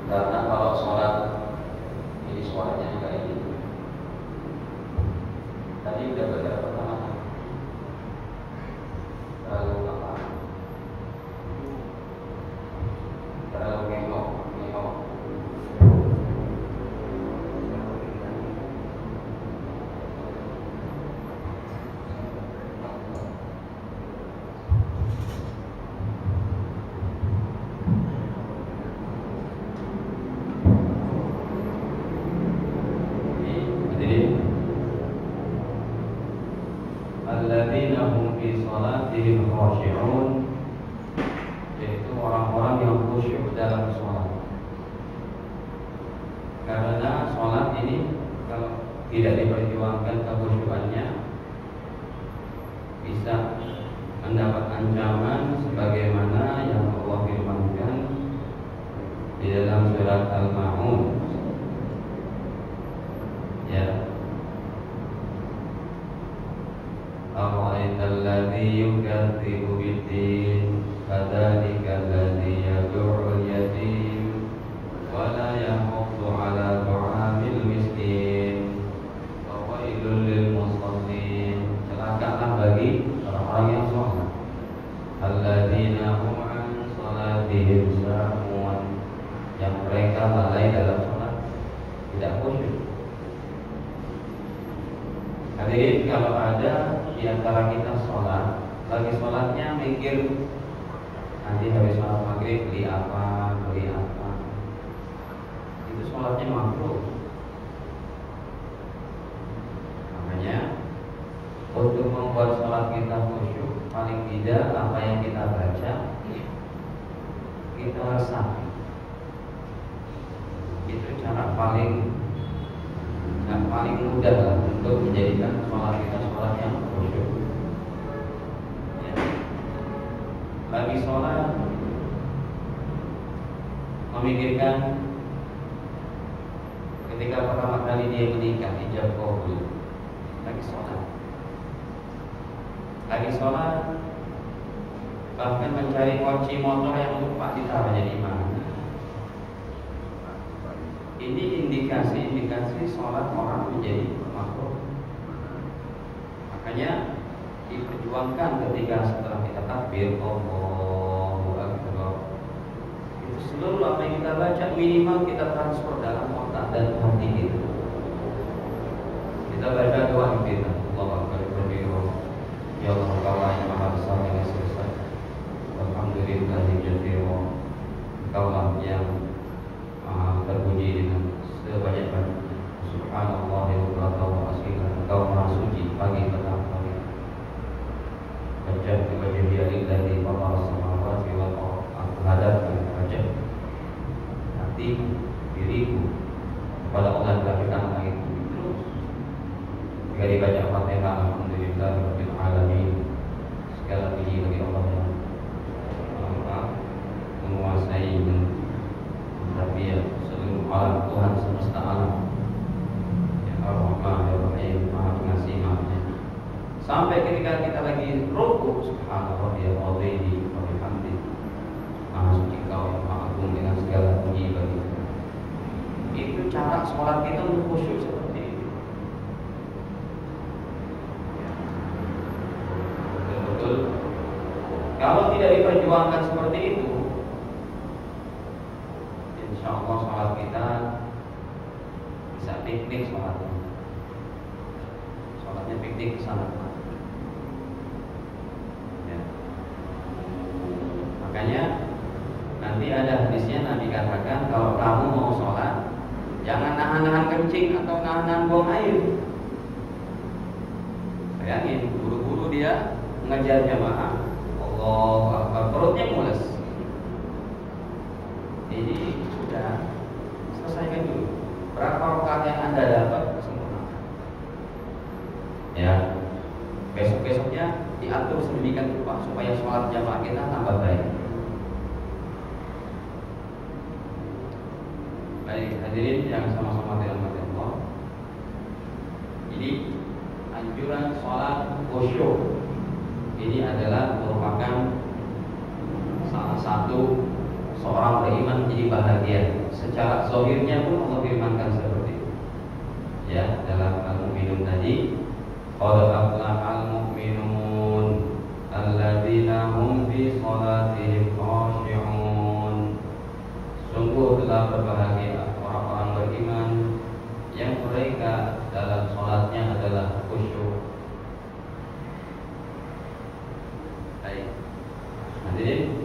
Karena kalau sholat ini suaranya kayak gitu. Tadi udah belajar pertama, terlalu apa? Terlalu ngengok. Alladzina hum fi salatihim khashi'un, yaitu orang-orang yang khusyuk dalam sholat. Karena sholat ini kalau tidak diperjuangkan kekhusyukannya bisa mendapat ancaman sebagaimana yang Allah firmankan di dalam surat Al-Ma'un. Ya. Ara'aital ladzi yukadzibu bid-din fadzalika alladzi yad'ul yatim wa la yahuddu 'ala ta'amil miskin wa wailul lil musallin. Celakalah bagi orang-orang yang sholat, alladzina hum 'an salatihim sahun, yang mereka lalai dalam sholat, tidak khusyuk. Hadirin, kalau ada di antara kita sholat, lagi sholatnya mikir nanti habis sholat maghrib beli apa, itu sholatnya makruh. Makanya untuk membuat sholat kita khusyuk, paling tidak apa yang kita baca kita resapi. Itu cara paling mudah lah untuk menjadikan sholat kita sholat yang khusyuk. Ya. Lagi sholat memikirkan ketika pertama kali dia menikah, ijab qabul. Lagi sholat bahkan mencari kunci motor yang lupa ditaruhnya di mana. Ini indikasi sholat orang menjadi makruh. Makanya diperjuangkan ketika setelah kita takbir Allahu Akbar, itu seluruh apa yang kita baca minimal kita transfer dalam otak dan hati kita. Kita baca doa kita, Allahu Akbar kabira, ya Allah Engkaulah yang maha besar yang selesai, alhamdulillahi katsira, Engkaulah yang maha terpuji dengan sebanyak-banyaknya. Subhanallah wa asila, Engkau maha suci pagi petang sore. Wajah dia lillahi fatara samawati wal ardh. Aku hadapkan wajah hati diriku kepada Allah yang telah ciptakan langit bumi. Terus jika dibaca Fatihah, alhamdulillah rabbil alamin, segala puji bagi Allah yang maha menguasai dan Rabbiyah seluruh alam, Tuhan semesta alam, ya Ar-Rahman ya Rahim, maha pengasih maha penyayang. Sampai ketika kita lagi rukuk, subhanallah ya Allahu wa bihamdi, maha suci Kau yang maha agung dengan segala puji bagi. Itu cara sholat kita untuk khusyuk seperti itu. Betul-betul. Kalau tidak diperjuangkan seperti itu, insyaallah sholat kita bisa piknik sholatnya. Sholatnya piknik kesana. Ya. Makanya nanti ada hadisnya, Nabi katakan kalau kamu mau sholat, jangan nahan-nahan kencing atau nahan-nahan buang air. Bayangin, buru-buru dia mengejar jamaah, Allahu Akbar, perutnya mules. Ini sudah selesaikan dulu. Berapa rakaat yang Anda dapat sempurna. Ya, besok-besoknya diatur sedemikian rupa supaya sholat jamaah kita tambah baik. Baik, hadirin yang sama-sama dirahmati Allah. Jadi anjuran sholat khusyuk ini adalah merupakan salah satu seorang beriman menjadi bahagia secara zahirnya pun Allah firmankan seperti itu. Ya, dalam Al-Mu'minun tadi, qad aflahal mu'minun alladzina hum fi shalatihim khashi'un. Sungguh telah berbahagia orang-orang beriman yang mereka dalam salatnya adalah khusyuk. Baik. Hadirin,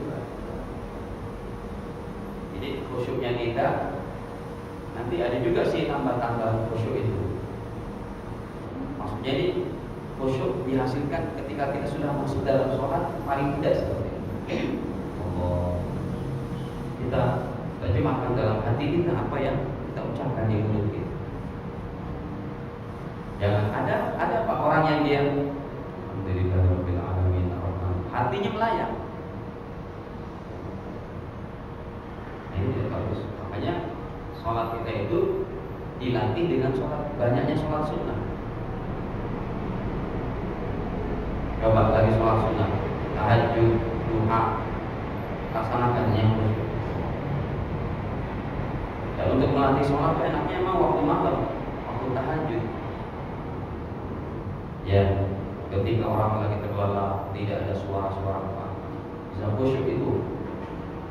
jadi khusyuknya kita nanti ada juga sih tambah-tambah khusyuk itu. Maksudnya ini khusyuk dihasilkan ketika kita sudah masuk dalam sholat, paling tidak seperti itu. Allah, kita terjemahkan dalam hati kita apa yang kita ucapkan di mulut kita. Jangan ada apa orang yang dia alhamdulillahirabbil alamin hatinya melayang. Nah, ini tidak bagus. Makanya sholat kita itu dilatih dengan sholat, banyaknya sholat sunnah. Coba lagi sholat sunnah, tahajud, duha, laksanakan yang khusyuk. Dan untuk melatih sholat enaknya mah waktu malam, waktu tahajud. Ya, ketika orang lagi terlelap, tidak ada suara-suara apa, bisa khusyuk itu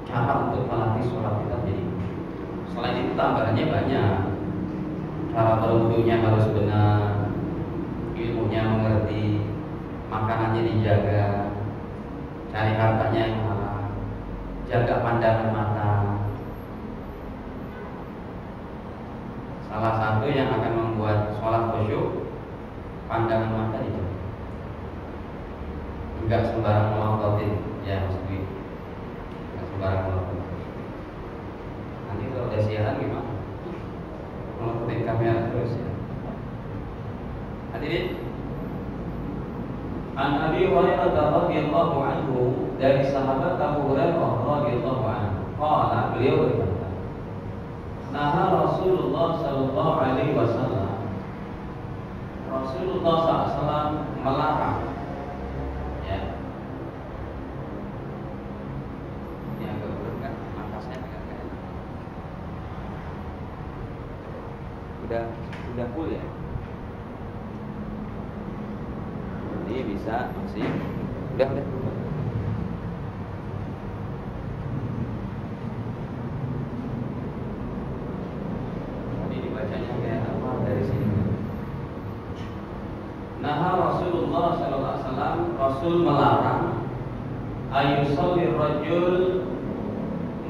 cara untuk melatih sholat kita jadi khusyuk. Selain itu tambahannya banyak. Cara berwudunya harus benar, ilmunya mengerti, makanannya dijaga, cari hartanya yang halal, jaga pandangan mata. Salah satu yang akan membuat sholat khusyuk, pandangan mata dijaga. Enggak sembarang melototin, ya maksudnya enggak sembarang melototin. Nanti kalau udah siaran gimana? Melototin kamera terus ya. Hadirin, An Abi Hurairah radhiyallahu anhu, dari sahabat Abu Hurairah radhiyallahu anhu, qala, beliau berkata, naha Rasulullah sallallahu alaihi wasallam, Rasulullah SAW melarang, ya. Ini agak berat kan, atasnya agak enak. Udah full ya. Ini bisa masih udah. Tadi dibacanya kayak apa dari sini? Naha Rasulullah sallallahu alaihi wasallam, Rasul melarang ayusalli rajul,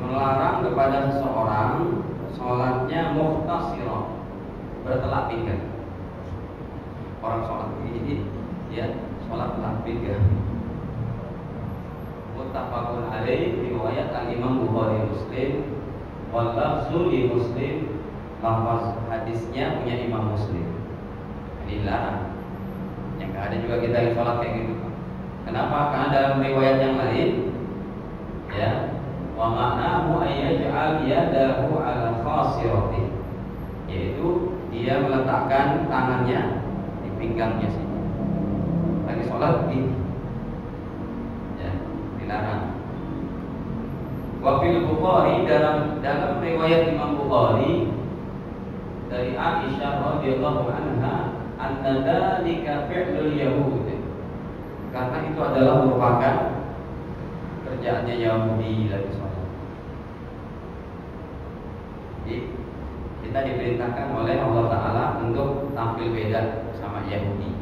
melarang kepada seseorang sholatnya mukhtasirah, bertelak pinggang. Orang sholat ini ya sholat telak pinggang. Muttafaqun alaih, riwayat al-Imam Bukhari Muslim, wal lafzu li Muslim, lafaz hadisnya punya Imam Muslim. Ini larang. Yang ada juga kita yang sholat kayak gitu. Kenapa? Karena dalam riwayat yang lain, ya, wa ma'nahu ayyaj'al yadahu ala khasirati, yaitu dia meletakkan tangannya di pinggangnya sini. Lagi sholat begini, ya, dilarang. Wa fil Bukhari, dalam riwayat Imam Bukhari dari Aisyah radhiyallahu anha, anna dzalika fi'lul yahud, karena itu adalah merupakan kerjaannya Yahudi lagi sholat. Jadi kita diperintahkan oleh Allah Ta'ala untuk tampil beda sama Yahudi.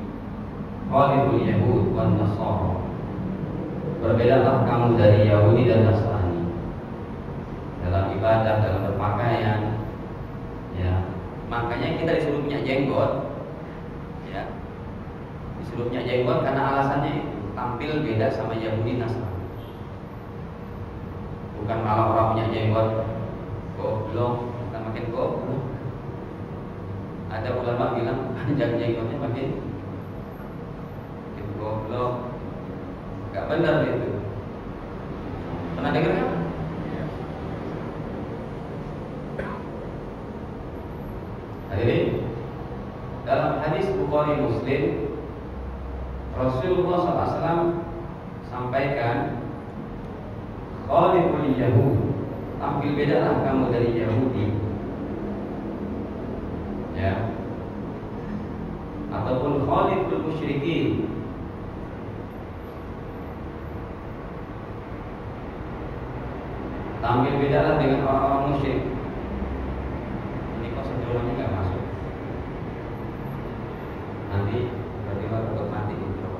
Khaliful Yahud wan Nasara, berbedalah kamu dari Yahudi dan Nasrani dalam ibadah, dalam berpakaian, ya. Makanya kita disuruh punya jenggot, ya, disuruh punya jenggot karena alasannya itu tampil beda sama Yahudi Nasrani. Bukan malah orang punya jenggot goblok, bukan makin goblok. Ada ulama bilang panjang jenggotnya makin goblok, gak benar itu. Pernah dengar kan? Hadirin, dalam hadis Bukhari Muslim, Rasulullah SAW sampaikan, khaliful Yahud, tampil bedalah kamu dari Yahudi. khaliful musyrikin. Tampil bedalah dengan orang-orang musyrik. Ini kok sejauhnya nggak masuk. Nanti tiba-tiba takut mati intro.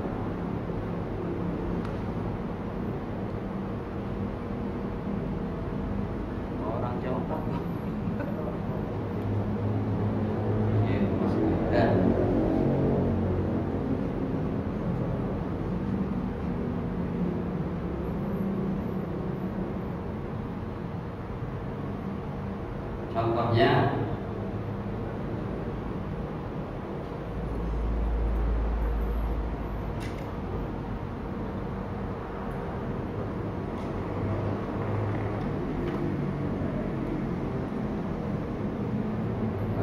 Orang jauh tak. Ya, masuk. Dan contohnya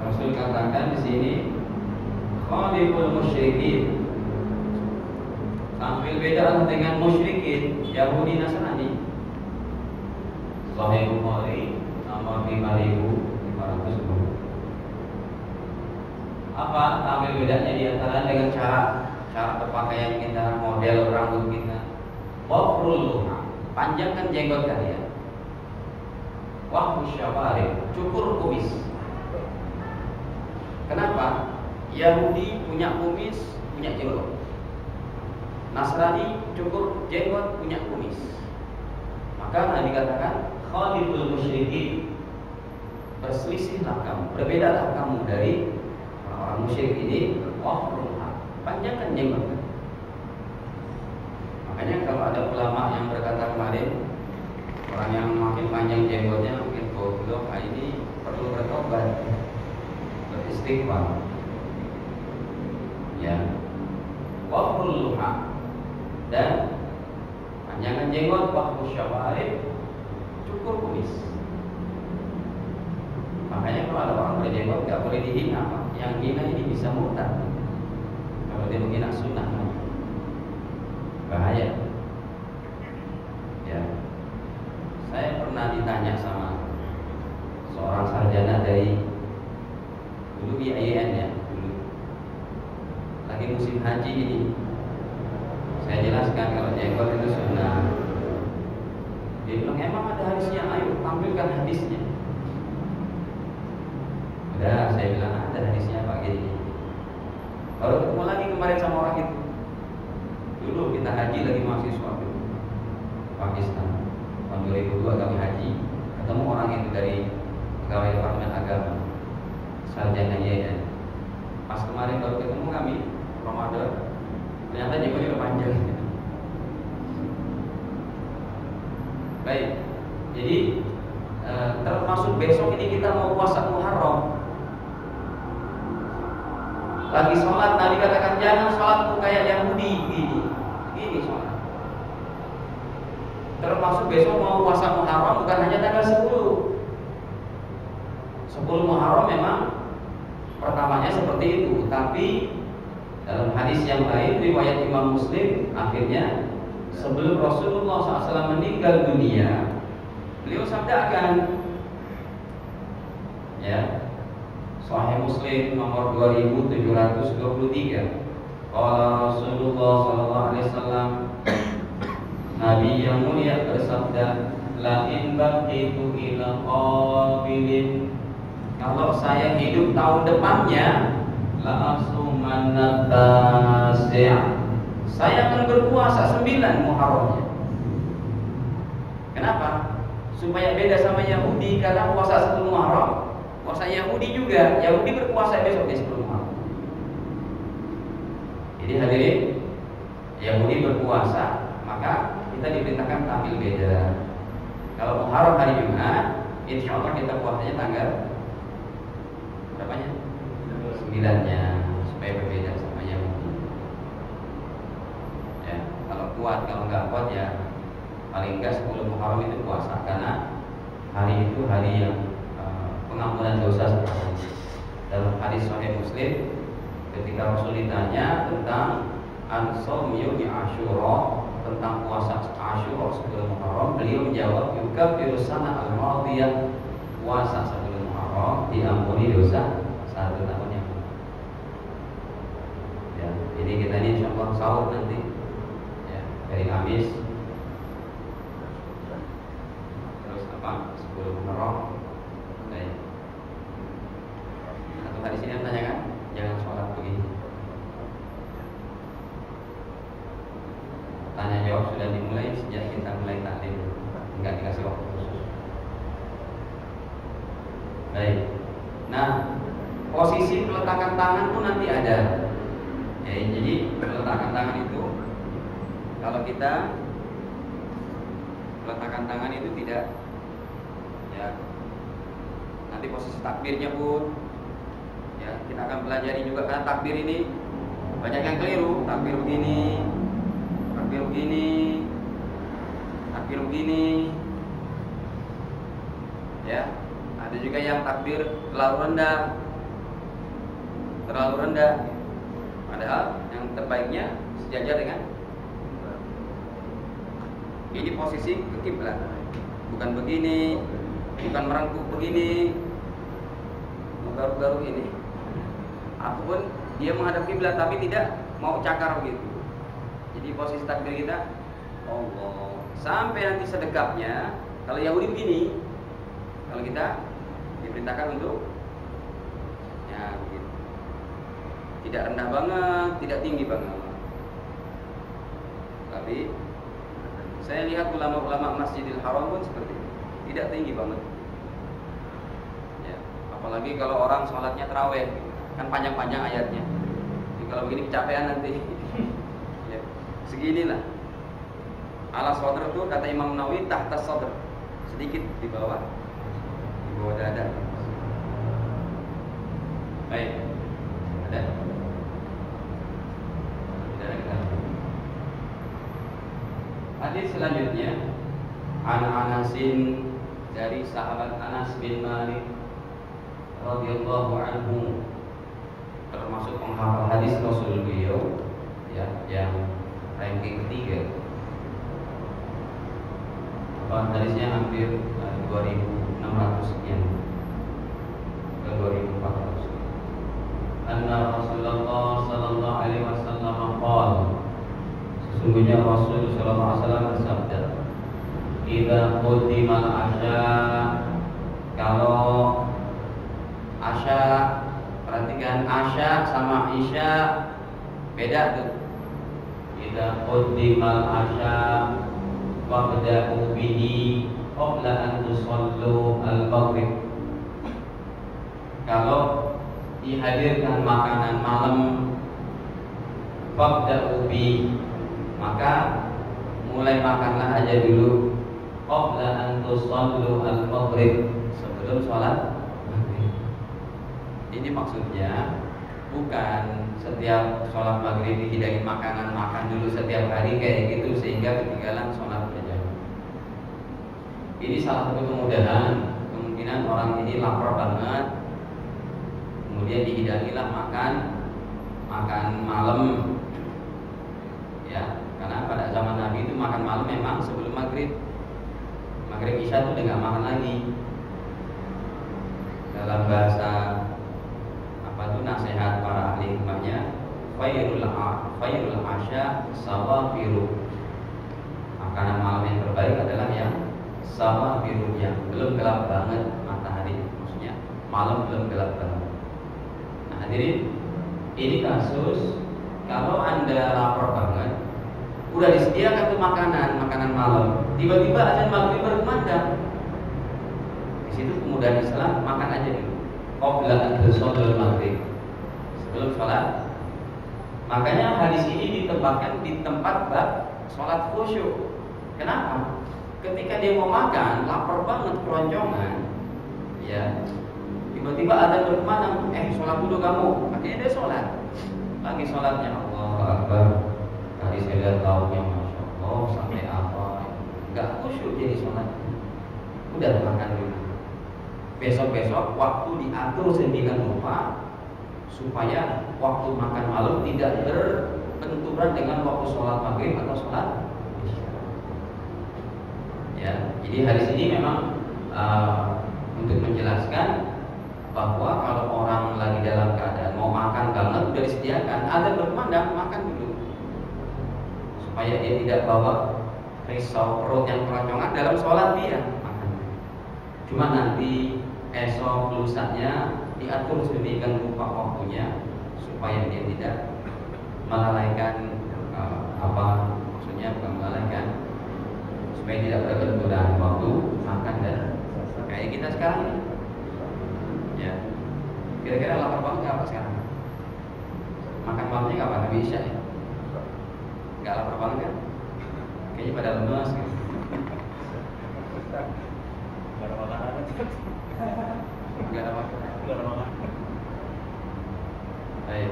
Rasul katakan di sini khaliful musyrikin. Tampil beda dengan musyrikin Yahudi Nasrani. Sahih Bukhari nomor 5510. Apa tampil bedanya di antara dengan cara berpakaian kita, model rambut kita. Wafrul, panjangkan jenggot kalian. Wahbu syawarib, cukur kumis. Kenapa? Yahudi punya kumis, punya jenggot. Nasrani cukur jenggot, punya kumis. Maka Nabi katakan khaliful musyrikin, berselisihlah kamu, berbedalah kamu dari orang musyrik ini. Panjangkan jenggot. Makanya kalau ada ulama yang berkata kemarin, orang yang makin panjang jenggotnya mungkin goblok, ini perlu bertobat, beristighfar. Ya, wafrulha, dan panjangkan jenggot, wahbu syawarib, cukur kumis. Makanya kalau ada orang berjenggot nggak boleh dihina, Pak. Yang hina ini bisa murtad kalau dia menghina sunnah, bahaya. Ya, saya pernah ditanya sama seorang sarjana dari dulu IAIN ya, dulu lagi musim haji ini. Saya jelaskan kalau jenggot itu sunnah. Dia bilang emang ada hadisnya, ayo tampilkan hadisnya. Udah, saya bilang ada hadisnya Pak gini. Kalau ketemu lagi kemarin sama orang itu, dulu kita haji lagi mahasiswa di Pakistan, tahun 2002 kami haji, ketemu orang itu dari pegawai Departemen Agama, sarjana IAIN. Pas kemarin baru ketemu kami Ramadan, ternyata jenggotnya udah panjang. Baik, jadi termasuk besok ini kita mau puasa Muharram. Lagi sholat, Nabi katakan jangan sholatmu kayak Yahudi gini sholat. Termasuk besok mau puasa Muharram, bukan hanya tanggal 10 Muharram memang pertamanya seperti itu. Tapi dalam hadis yang lain riwayat Imam Muslim, akhirnya sebelum Rasulullah SAW meninggal dunia, beliau sabdakan, ya, Sahih Muslim nomor 2723. Qala Rasulullah SAW, Nabi yang mulia bersabda, la in baqitu ila qabilin, kalau saya hidup tahun depannya, la asumanna tasi', saya akan berpuasa 9 Muharramnya. Kenapa? Supaya beda sama Yahudi, karena puasa 10 Muharram. Puasa Yahudi juga, Yahudi berpuasa besok di 10 Muharram. Jadi hadirin, Yahudi berpuasa, maka kita diperintahkan tampil beda. Kalau Muharram hari Jumat, insya Allah kita puasanya tanggal berapanya? 9-nya, supaya berbeda sama Yahudi. Ya, kalau kuat, kalau nggak kuat ya paling nggak 10 Muharram itu puasa, karena hari itu hari yang pengampunan dosa. Dalam hadis Sahih Muslim, ketika Rasul ditanya tentang an-shaum yaumi Asyura, tentang puasa Asyura 10 Muharram, beliau menjawab, yukaffiru sana al-madiyah, puasa 10 Muharram diampuni dosa 1 tahun yang lalu. Ya. Jadi kita ini insya Allah sahur nanti ya, dari Kamis terus apa 10 Muharram. Baik. Satu hadis ini menanyakan jangan sholat begini. Tanya jawab sudah dimulai sejak kita mulai taklim, enggak dikasih waktu khusus. Baik. Nah, posisi peletakan tangan pun nanti ada. Ya, jadi peletakan tangan itu kalau kita peletakan tangan itu tidak ya. Nanti posisi takbirnya pun ya kita akan pelajari juga karena takbir ini banyak yang keliru. Takbir begini, takbir begini, takbir begini. Ya, ada juga yang takbir terlalu rendah. Padahal yang terbaiknya sejajar dengan ini posisi ke kiblat. Bukan begini, bukan merengkuh begini, garuk-garuk ini. Ataupun dia menghadap kiblat tapi tidak mau cakar begitu. Jadi posisi takbir kita Allah sampai nanti sedekapnya. Kalau Yahudi begini, kalau kita diperintahkan untuk ya begitu. Tidak rendah banget, tidak tinggi banget. Tapi saya lihat ulama-ulama Masjidil Haram pun seperti itu, tidak tinggi banget. Ya, apalagi kalau orang sholatnya tarawih, kan panjang-panjang ayatnya. Jadi kalau begini kecapean nanti. Ya, seginilah. Ala sodr itu kata Imam Nawawi tahta sodr, sedikit di bawah dada. Baik, ada. Hadis selanjutnya An Anasin dari sahabat Anas bin Malik radhiyallahu anhu, termasuk penghafal hadis Rasul beliau ya, yang ranking ketiga. Hadisnya hampir 2.600 sekian ke 2.400. Anna Rasulullah sallallahu alaihi wasallam qala, sesungguhnya Rasul sallallahu alaihi wasallam bersabda, "Idza quddimal asya", kalau asya, perhatikan asya sama isya beda tuh. Idza quddimal asya fabda'u bihi qabla an tusallu al-maghrib. Kalau dihadirkan makanan malam fabda'u bihi, maka mulai makanlah aja dulu qabla an tusallu al-maghrib, sebelum sholat maghrib. Ini maksudnya bukan setiap sholat maghrib dihidangin makanan, makan dulu setiap hari kayak gitu sehingga ketinggalan sholat berjamaah. Ini salah satu kemudahan. Kemungkinan orang ini lapar banget, kemudian dihidangilah makan malam ya, karena pada zaman Nabi itu makan malam memang sebelum maghrib isya itu udah nggak makan lagi. Dalam bahasa apa itu nasihat para ahli hikmahnya, khairul asya sawafiru, makanan malam yang terbaik adalah yang sawafiru, yang belum gelap banget matahari, maksudnya malam belum gelap banget. Nah hadirin, ini kasus kalau Anda lapar banget, udah disediakan tuh makanan malam, tiba-tiba azan maghrib berkumandang. Di situ kemudahan Islam, makan aja dulu. Qabla an tusallu maghrib, sebelum sholat. Makanya hadis ini ditempatkan di tempat bab sholat khusyuk. Kenapa? Ketika dia mau makan, lapar banget, keroncongan, ya, tiba-tiba azan berkumandang, sholat dulu kamu. Akhirnya dia sholat. Lagi sholatnya Allahu Akbar. Tadi saya lihat lauknya Masya Allah sampai apa, nggak khusyuk jadi sholat. Udah makan dulu. Besok-besok waktu diatur sedemikian rupa supaya waktu makan malam tidak berbenturan dengan waktu sholat maghrib atau sholat isya. Ya, jadi hadis ini memang untuk menjelaskan bahwa kalau orang lagi dalam keadaan mau makan banget udah disediakan, ada berkumandang makan dulu supaya dia tidak bawa risau perut yang keroncongan dalam sholat dia makan. Cuma nanti esok lusanya diatur sedemikian rupa waktunya supaya dia tidak melalaikan maksudnya bukan melalaikan, supaya tidak berbenturan waktu makan dan kayak kita sekarang ini. Ya, kira-kira lapar banget nggak apa sekarang? Makan malamnya kapan? Habis Isya ya? Nggak lapar banget kan? Kayaknya pada lemas kan? Gak ada makanan. Nggak ada makan. Gak ada makanan. Baik.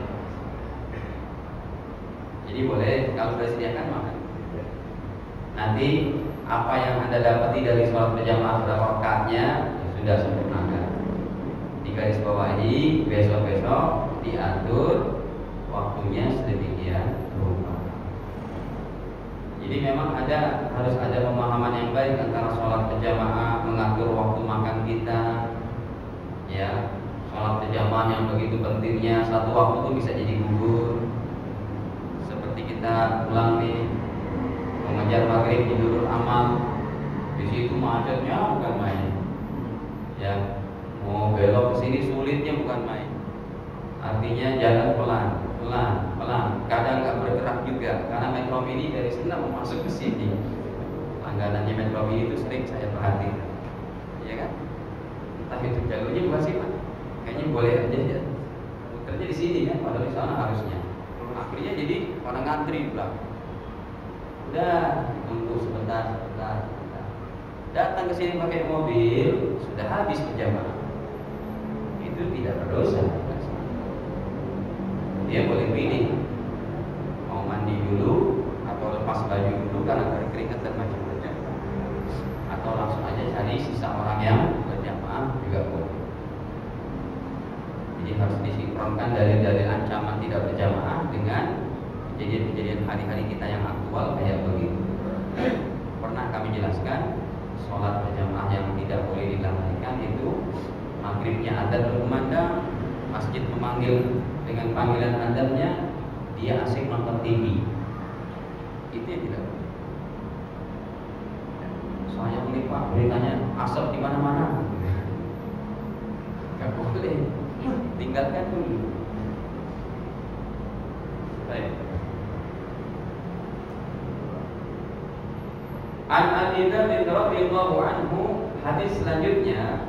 Jadi boleh kalau sudah sediakan makan. Nanti apa yang Anda dapati dari sholat berjamaah berapa rakaatnya sudah sempurnakan. Digarisbawahi, besok-besok diatur waktunya sedemikian rupa. Jadi memang harus ada pemahaman yang baik antara sholat berjamaah, mengatur waktu makan kita, ya. Sholat berjamaah yang begitu pentingnya, satu waktu itu bisa jadi gugur. Seperti kita pulang nih, mengejar maghrib di Nurul Amal, di situ macetnya bukan main, ya. Mau belok ke sini sulitnya bukan main. Artinya jalan pelan. Kadang nggak bergerak juga karena Metro Mini dari sana mau masuk ke sini. Langganannya Metro Mini itu sering saya perhatikan, ya kan? Entah itu jalurnya bukan sih, Pak. Kayaknya boleh aja ya. Muternya di sini kan, padahal di sana harusnya. Akhirnya jadi orang ngantri pulang. Udah tunggu sebentar. Datang ke sini pakai mobil, sudah habis berjamaah. Itu tidak berdosa. Dia boleh pilih mau mandi dulu atau lepas baju dulu karena keringat dan macam-macam, atau langsung aja cari sisa orang yang berjamaah juga boleh. Jadi harus disinkronkan dalil-dalil ancaman tidak berjamaah dengan kejadian-kejadian hari-hari kita yang aktual kayak begitu. Pernah kami jelaskan sholat berjamaah yang tidak boleh dilalaikan itu maghribnya adzan berkumandang, masjid memanggil dengan panggilan adzannya, dia asik nonton TV. Itu yang tidak boleh. Soalnya ini Pak, beritanya asap di mana-mana. Gak boleh. Tinggalkan dulu. Baik. An Abi Dzar radhiyallahu anhu, hadis selanjutnya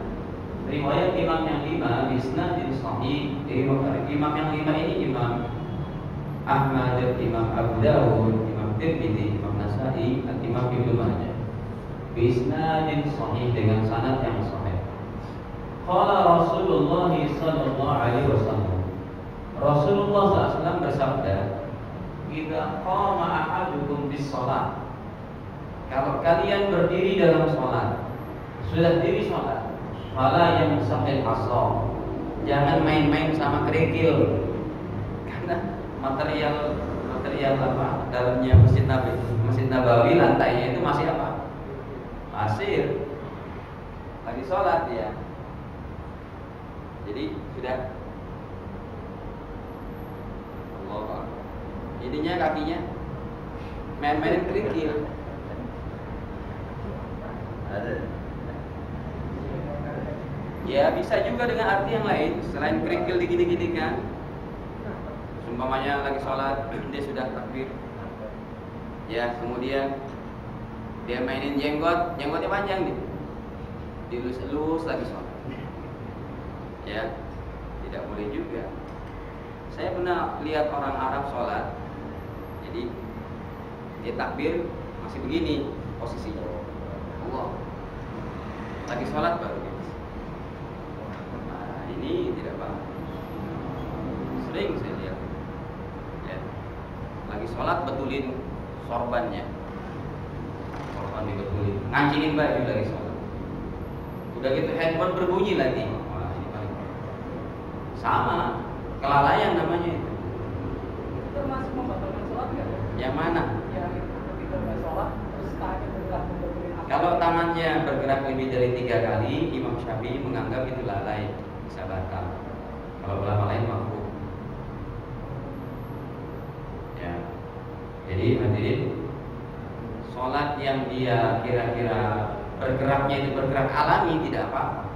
riwayat Imam yang 5 bisnadin sahih. Imam yang 5 ini Imam Ahmad, Imam Abu Dawud, Imam Tirmidzi, Imam Nasa'i, dan Imam Ibnu Majah. Bisnadin sahih, dengan sanad yang sahih. Qala Rasulullah sallallahu alaihi wasallam. Rasulullah SAW bersabda, "Idza qama ahadukum bis shalah." Kalau kalian berdiri dalam sholat, sudah diri sholat, fala yamsahil hasa, jangan main-main sama kerikil, karena material apa dalamnya Masjid Nabawi lantainya itu masih apa? Pasir. Lagi sholat ya. Jadi sudah Allah. Jadinya kakinya main-main kerikil. Ada. Ya bisa juga dengan arti yang lain selain kerikil digini-gini kan. Umpamanya lagi sholat dia sudah takbir, ya kemudian dia mainin jenggotnya panjang nih, dilus-lus lagi sholat, ya tidak boleh juga. Saya pernah lihat orang Arab sholat, jadi dia takbir masih begini posisinya, Allah lagi sholat baru gitu. Nah, ini tidak bagus. Sering saya lihat, ya. Lagi sholat betulin sorbannya, sorban dibetulin, ngancingin baju lagi sholat. Udah gitu handphone berbunyi lagi. Wah, ini paling sama, kelalaian namanya itu. Termasuk membatalkan sholat nggak? Yang mana? Yang ketika nggak sholat terus tangannya bergerak membetulin apa? Kalau tangannya bergerak lebih dari 3 kali, Imam Syafi'i menganggap itu lalai, bisa batal. Kalau ulama Jadi hadirin, sholat yang dia kira-kira bergeraknya itu bergerak alami tidak apa-apa.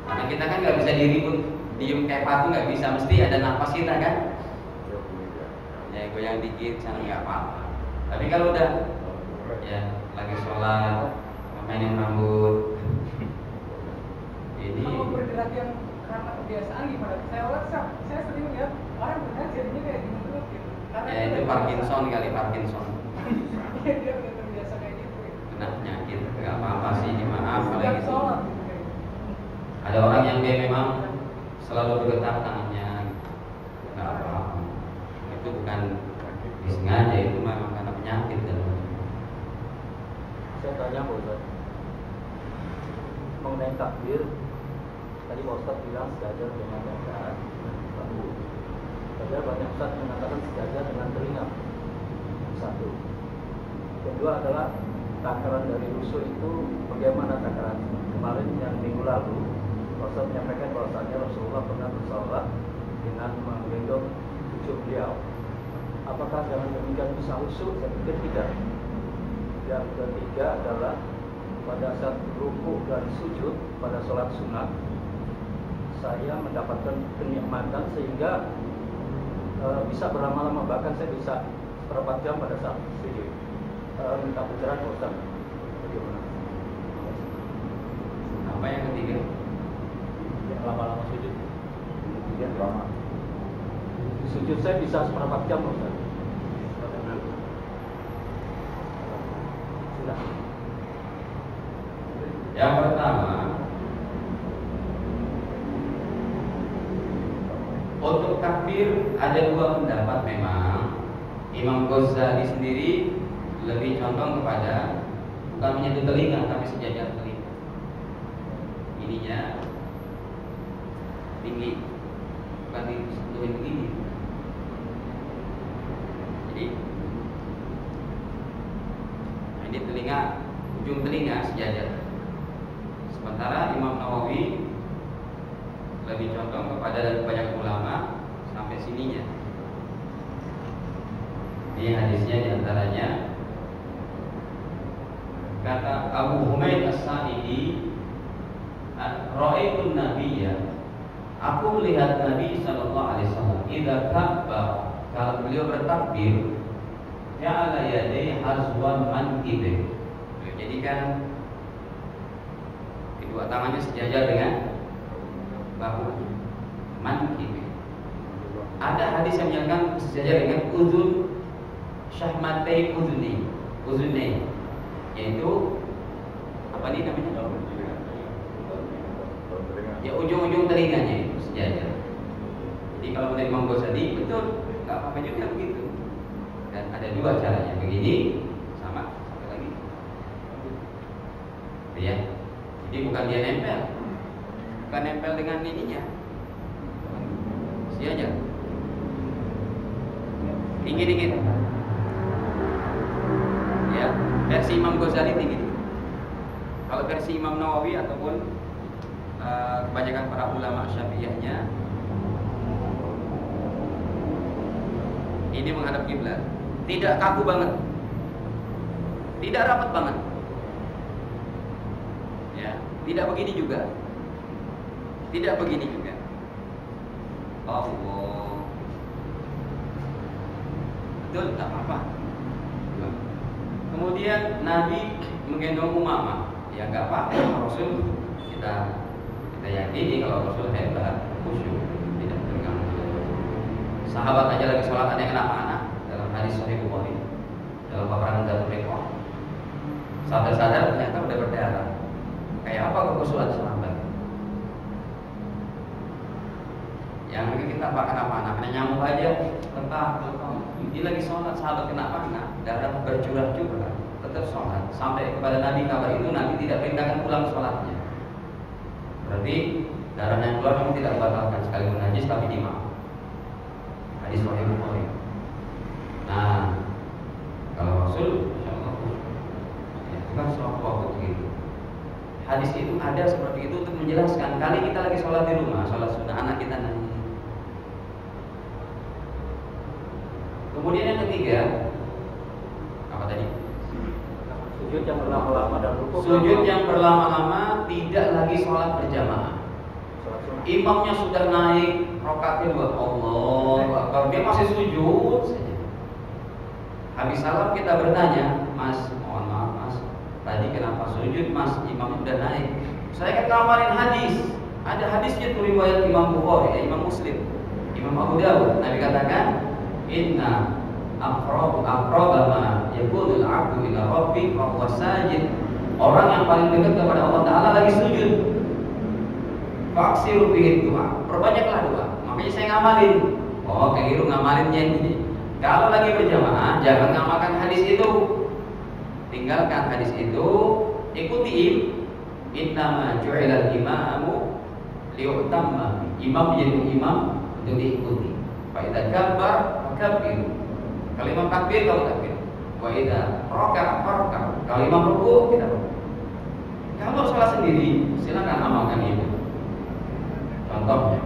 Karena kita kan nggak bisa diribut, diem kayak patung nggak bisa, mesti ada nafas kita kan. Ya goyang dikit, sana nggak apa-apa. Tapi kalau udah ya lagi sholat, mainin rambut, ini Kalau bergerak yang karena kebiasaan gimana? Saya sering lihat orang bergerak jadinya kayak gitu gitu. ya itu Parkinson kali, Parkinson. Iya, dia udah terbiasa kayak gitu. Kena penyakit, nggak apa-apa sih, maaf kalau Setiap gitu. sholat gitu. Kayak. Ada orang yang dia memang selalu bergetar tangannya, nggak apa-apa. Itu bukan disengaja, itu memang karena penyakit dan Saya tanya Pak Ustaz, mengenai takbir, tadi Pak Ustaz bilang sejajar dengan bacaan bahu. Tapi banyak Ustaz mengatakan sejajar dengan telinga. Satu. Kedua adalah takaran dari rusuh itu bagaimana takaran? Kemarin yang minggu lalu Pak Ustaz menyampaikan bahwasanya Rasulullah pernah bersalat dengan menggendong cucu beliau. Apakah dengan demikian bisa khusyuk? Saya pikir tidak. Yang ketiga adalah pada saat rukuk dan sujud pada sholat sunat, saya mendapatkan kenikmatan sehingga bisa berlama-lama, bahkan saya bisa seperempat jam pada saat sujud. Minta pencerahan Pak Ustaz. Bagaimana? apa yang ketiga? Yang lama-lama sujud. Kemudian lama. Sujud saya bisa seperempat jam Pak Ustaz. Sudah. Yang pertama, untuk takbir ada dua pendapat memang. Imam Ghazali sendiri lebih condong kepada bukan menyentuh telinga tapi sejajar telinga. Ininya tinggi, bukan disentuhin begini. Jadi ini telinga, ujung telinga sejajar. Sementara Imam Nawawi lebih condong kepada dan banyak ulama sampai sininya. Ini hadisnya diantaranya kata Abu Humaid As-Sa'idi, Ra'aitun Nabiyya, aku melihat Nabi sallallahu alaihi wasallam idza kabbar, kalau beliau bertakbir, ja'ala yadayhi hazwan mankibi. Jadi kan kedua tangannya sejajar dengan bahu, mankibi. Ada hadis yang menyatakan sejajar dengan uzun syahmatai uzuni, yaitu apa nih namanya? Ya ujung-ujung telinganya itu sejajar. Jadi kalau menurut Imam Ghazali betul, nggak apa-apa juga begitu. Dan ada dua caranya, begini sama satu lagi. Ya, jadi bukan dia nempel, bukan nempel dengan ininya, sejajar. Tinggi dikit. Ya, versi Imam Ghazali tinggi. Kalau versi Imam Nawawi ataupun kebanyakan para ulama Syafi'iyahnya, ini menghadap kiblat, tidak kaku banget, tidak rapat banget, ya, tidak begini juga, tidak begini juga. Allah, betul, tak apa-apa. Kemudian Nabi menggendong Umamah, ya nggak apa-apa. Rasul kita yakini kalau Rasul hebat, khusyuk, tidak terganggu. Sahabat aja lagi sholat ada yang anak-anak dalam hadis Sahih Bukhari, dalam peperangan Zatul Riqah. Sadar-sadar ternyata udah berdarah. Kayak apa kekhusyuan sahabat? Yang kita pakai apa? Kena nyamuk aja, tetap. Dia lagi sholat, sahabat kenapa? Darah bercurah-curah, tetap sholat. Sampai kepada Nabi kabar itu, Nabi tidak perintahkan pulang sholatnya. Berarti darahnya yang keluar memang tidak membatalkan, sekalipun najis tapi dimaaf. Hadis Sahih Bukhari. Nah, kalau Rasul, insyaallah, ya, bukan sholat begitu. Hadis itu ada seperti itu untuk menjelaskan. Kali kita lagi sholat di rumah, sholat sunnah, anak kita nanti. Kemudian yang ketiga, tadi? Sujud yang berlama-lama dan rukuk. Sujud yang berlama-lama tidak lagi sholat berjamaah. Sholat sunnah. Imamnya sudah naik rakaat kedua, Allah Akbar, dia masih sujud saja. Habis salam kita bertanya, Mas, mohon maaf Mas, tadi kenapa sujud Mas? Imamnya sudah naik. Saya kan ngamarin hadis. Ada hadisnya tuh riwayat Imam Bukhari, Imam Muslim, Imam Abu Dawud. Nabi katakan, Inna aqraba yakunul abdu ila rabbi fa huwa sajid. Orang yang paling dekat kepada Allah Taala lagi sujud. Faksiru bihi doa. Perbanyaklah doa. Makanya saya ngamalin. Oh, keliru ngamalinnya ini. Kalau lagi berjamaah, jangan ngamalkan hadis itu. Tinggalkan hadis itu, ikuti innama ju'ilal imamu liyutamma. Imam menjadi imam untuk diikuti. Fa idza kabbar fakabbiru. Kalau imam takbir, kamu takbir. Wa idza raka'a farka'. Kalau imam rukuk, kita rukuk. Kalau salah sendiri, silakan amalkan itu. Contohnya,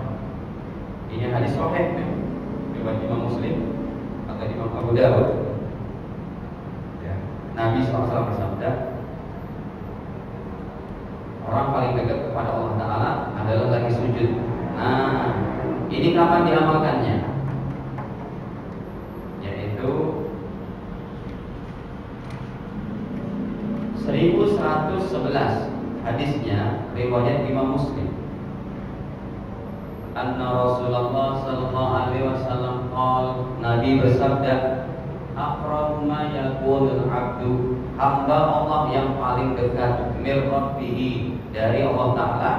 ini hadis sahih riwayat Imam Muslim atau Imam Abu Dawud. Ya. Nabi SAW bersabda, orang paling dekat kepada Allah Taala adalah lagi sujud. Nah, ini kapan diamalkannya? Yaitu 1111 hadisnya riwayat Imam Muslim. Anna Rasulullah sallallahu alaihi wasallam qala, Nabi bersabda, aqrabu ma yakunul abdu, hamba Allah yang paling dekat mir rabbih, dari Allah Taala,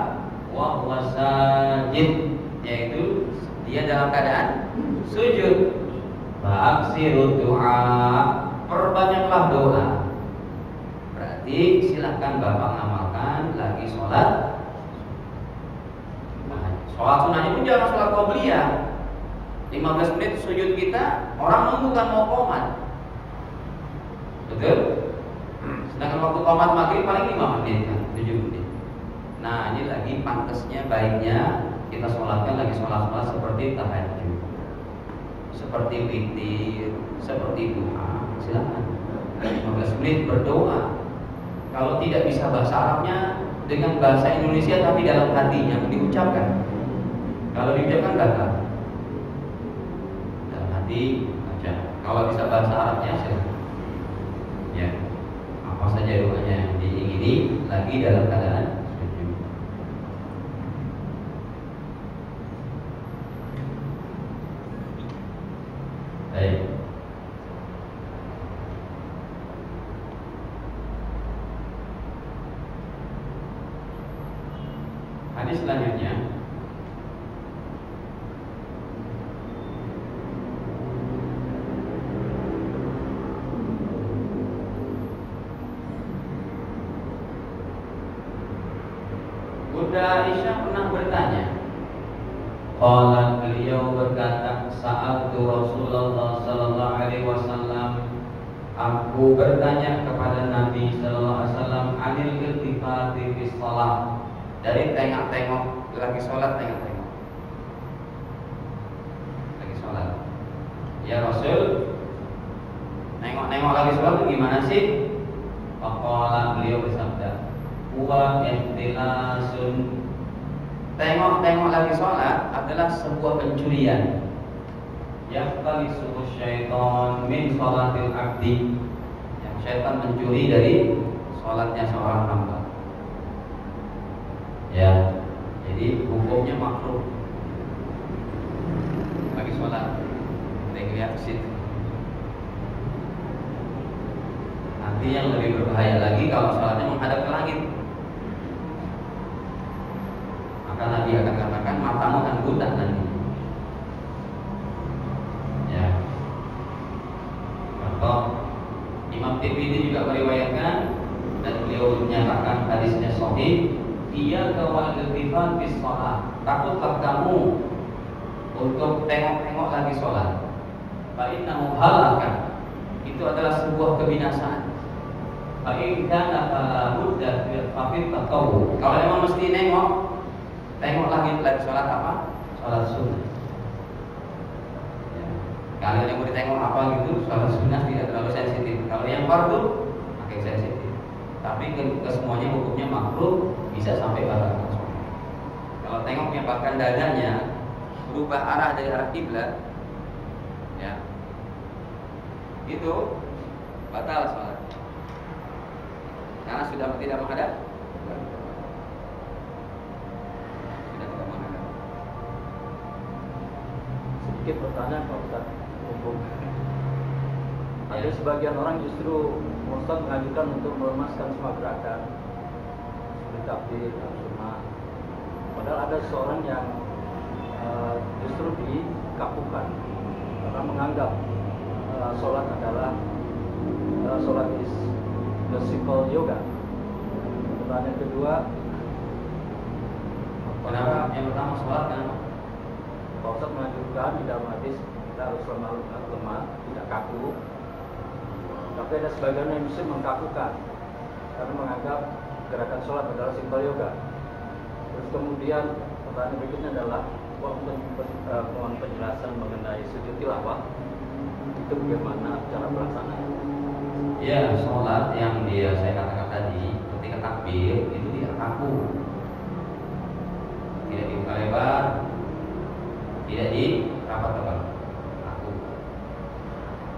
wa huwa sajid, yaitu dia dalam keadaan sujud. Fa'aksiru doa, perbanyaklah doa. Berarti silahkan Bapak ngamalkan lagi sholat. Sholat sunnahnya pun jangan sholat qobliyah. 15 menit sujud kita, orang nunggu kan mau qomat. Betul? Sedangkan waktu qomat maghrib paling 5 menit kan, 7 menit. Nah, ini lagi pantasnya, baiknya kita sholatkan lagi sholat-sholat seperti tahajud, seperti witir, seperti duha. Silakan 15 menit berdoa. Kalau tidak bisa bahasa Arabnya, dengan bahasa Indonesia tapi dalam hatinya diucapkan. Kalau diucapkan gagal. Dalam hati baca. Kalau bisa bahasa Arabnya silakan. Ya. Apa saja doanya yang diingini lagi dalam keadaan sujud. Baik. Hadis selanjutnya, Bunda Aisyah pernah bertanya. Qalat, beliau berkata, sa'altu Rasulullah sallallahu alaihi wasallam, aku bertanya kepada Nabi sallallahu alaihi wasallam anil iltifati fi shalah, dari tengok-tengok lagi sholat, tengok-tengok lagi sholat. Ya Rasul, nengok-nengok lagi sholat itu gimana sih? Faqala, beliau bersabda, huwa ihtilasun, tengok-tengok lagi sholat adalah sebuah pencurian. Yaqtalisuhu syaitan min sholatil abdi, yang syaitan mencuri dari sholatnya seorang hamba. Ya, jadi hukumnya makruh. Lagi sholat, lihat ke situ. Nanti yang lebih berbahaya lagi kalau sholatnya menghadap ke langit. Maka Nabi akan katakan matamu akan buta nanti. Ya. Contoh, Imam Tirmidzi juga meriwayatkan dan beliau menyatakan hadisnya sahih. Ia kawal iltifat bis sholat, takutlah kamu untuk tengok-tengok lagi sholat. Fa'innahu halaka, itu adalah sebuah kebinasaan. Fa'in kana fala budda fil taqawu, kalau memang mesti nengok, tengok lagi sholat apa? Sholat sunnah. Ya. Kalau yang mau ditengok apa gitu, sholat sunnah tidak terlalu sensitif. Kalau yang fardu, makin sensitif. Tapi kesemuanya hukumnya makruh, bisa sampai batal. Kalau tengoknya bahkan dadanya berubah arah dari arah kiblat, ya, itu batal sholat. Karena sudah tidak menghadap. Sudah tidak menghadap. Sedikit pertanyaan Pak Ustaz. Ada sebagian orang justru Ustaz mengajukan untuk melemaskan semua gerakan seperti takbir, sunnah. Padahal ada seorang yang justru dikakukan karena menganggap sholat adalah sholat is the simple yoga. Pertanyaan kedua, Kenapa? Yang pertama sholat kan? Pak Ustaz mengajukan di dalam hadis kita harus lemah, tidak kaku. Tapi ada sebagian yang muslim mengkakukan karena menganggap gerakan sholat adalah simple yoga. Terus kemudian pertanyaan berikutnya adalah mohon penjelasan mengenai sujud tilawah itu bagaimana cara pelaksanaannya? Ya, sholat yang saya katakan tadi ketika takbir itu tidak kaku, tidak dibuka lebar, tidak dirapat-rapat, kaku.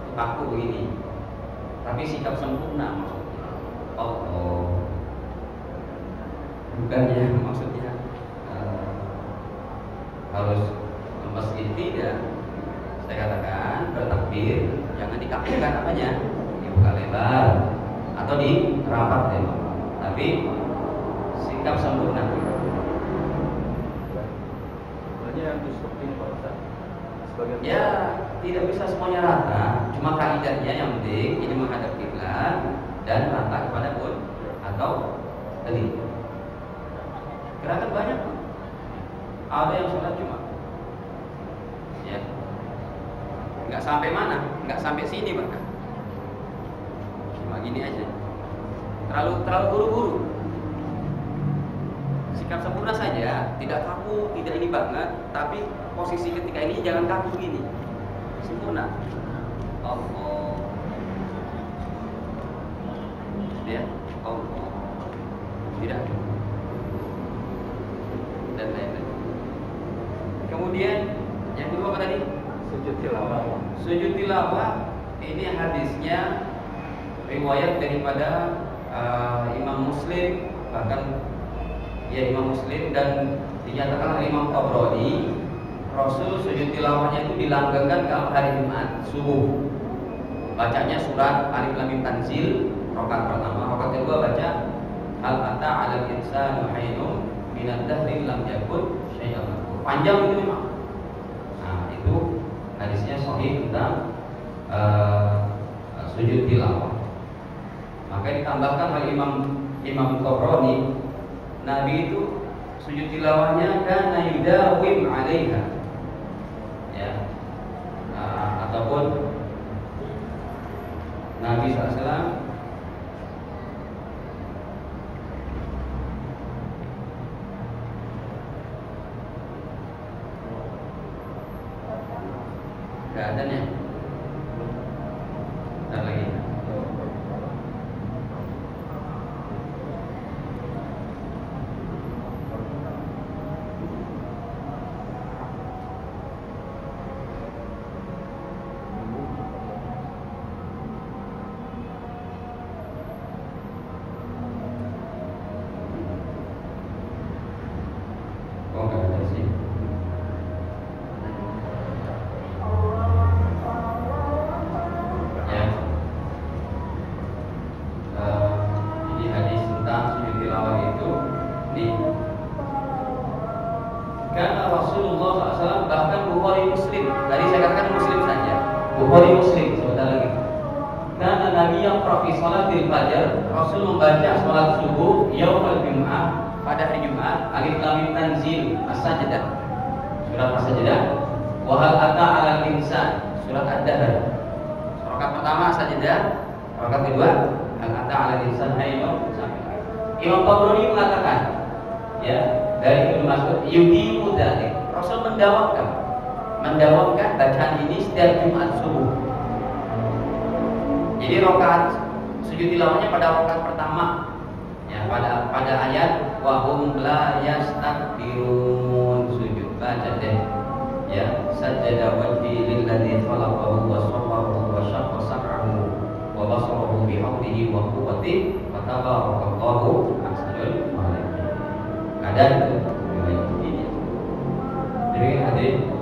Itu kaku begini. Tapi sikap sempurna maksudnya. Oh. Bukannya maksudnya harus lemas ini tidak. Saya katakan bertakbir jangan dikakukan apanya, dibuka lebar atau dirapat lebar. Tapi sikap sempurna. Sebenarnya yang seperti ini Pak Ustaz. Sebagian Ya, tidak bisa semuanya rata. Cuma kaidahnya yang penting ini menghadap kiblat dan rata kepada pun atau telinga. Gerakan banyak. Ada yang sholat cuma, ya, nggak sampai mana, nggak sampai sini bahkan. Cuma gini aja. Terlalu buru-buru. Sikap sempurna saja, tidak kaku, tidak ini banget, tapi posisi ketika ini jangan kaku gini. Sempurna. Allah. Ya, Allah. Tidak. Dan lain-lain. Kemudian yang kedua apa tadi? sujud tilawah. Sujud tilawah ini hadisnya riwayat daripada Imam Muslim, bahkan ya Imam Muslim, dan dinyatakan oleh Imam Tabrani. Rasul sujud tilawahnya itu dilanggengkan kalau hari Jumat subuh. Bacanya surat Alif Lam Mim Tanzil rakaat pertama, rakaat kedua baca Hal ata 'alal insani hinun minad dahri lam yakun syai'an madhkur. Panjang itu memang. Nah, itu hadisnya sahih tentang sujud tilawah. Maka ditambahkan oleh Imam Tabrani, Nabi itu sujud tilawahnya kana yudawim 'alaiha. Ya. Ataupun Nabi SAW keadaannya bentar lagi. Oh, nggak ada sih. Ya. Ini hadis tentang sujud tilawah itu nih. Karena Rasulullah SAW, bahkan Bukhari Muslim, tadi saya katakan Muslim saja, Bukhari Muslim sebentar lagi. Karena Nabi yang profi salatil fajar, Rasul membaca salat subuh yaumul Jum'ah, pada hari Jumat, Alif Lam Mim Tanzil As-Sajdah, surat As-Sajdah, wa hal ata 'alal insan, surat Ad-Dahr. Rakaat pertama As-Sajdah, rakaat kedua hal ata 'alal insan hinun sampai akhir. Imam Tabrani mengatakan, ya, dari Ibnu Mas'ud, yudimu dzalik. Rasul mendawamkan mendawamkan bacaan ini setiap Jumat subuh. Jadi rakaat sujud tilawahnya pada rakaat pertama, ya, pada ayat wa hum la yastakbirun, sujud baca deh, ya, sajada wajhi lilladzi khalaqahu wa sawwarahu wa syaqqa sam'ahu wa basarahu bihawlihi wa quwwatihi wa tabarakallahu ahsanul khaliqin. Kadang itu ini. Jadi hadirin